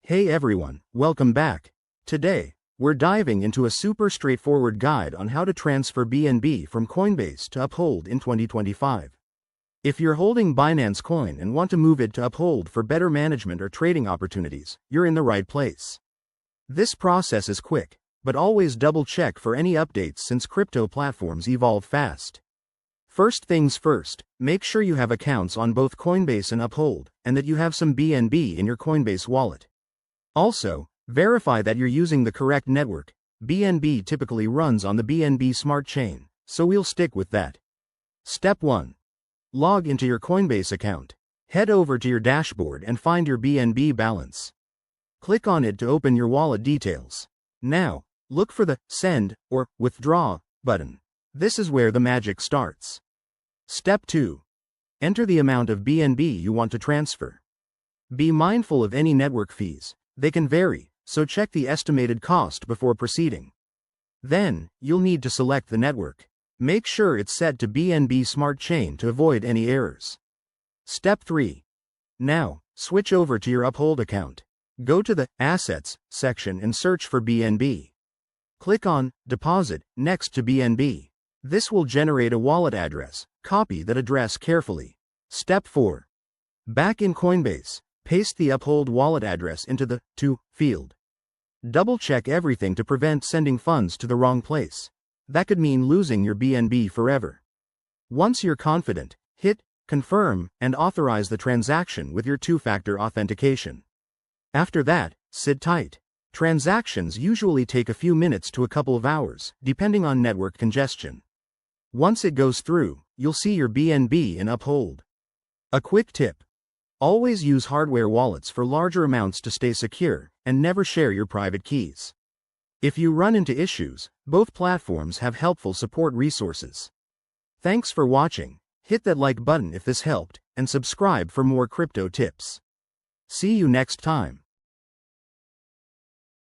Hey everyone, welcome back. Today, we're diving into a super straightforward guide on how to transfer BNB from Coinbase to Uphold in 2025. If you're holding Binance Coin and want to move it to Uphold for better management or trading opportunities, you're in the right place. This process is quick, but always double check for any updates since crypto platforms evolve fast. First things first, make sure you have accounts on both Coinbase and Uphold, and that you have some BNB in your Coinbase wallet. Also, verify that you're using the correct network. BNB typically runs on the BNB Smart Chain, so we'll stick with that. Step 1. Log into your Coinbase account. Head over to your dashboard and find your BNB balance. Click on it to open your wallet details. Now, look for the Send or Withdraw button. This is where the magic starts. Step 2. Enter the amount of BNB you want to transfer. Be mindful of any network fees. They can vary, so check the estimated cost before proceeding. Then, you'll need to select the network. Make sure it's set to BNB Smart Chain to avoid any errors. Step 3. Now, switch over to your Uphold account. Go to the Assets section and search for BNB. Click on Deposit next to BNB. This will generate a wallet address. Copy that address carefully. Step 4. Back in Coinbase, paste the Uphold wallet address into the To field. Double-check everything to prevent sending funds to the wrong place. That could mean losing your BNB forever. Once you're confident, hit Confirm and authorize the transaction with your two-factor authentication. After that, sit tight. Transactions usually take a few minutes to a couple of hours, depending on network congestion. Once it goes through, you'll see your BNB in Uphold. A quick tip. Always use hardware wallets for larger amounts to stay secure, and never share your private keys. If you run into issues, both platforms have helpful support resources. Thanks for watching. Hit that like button if this helped, and subscribe for more crypto tips. See you next time.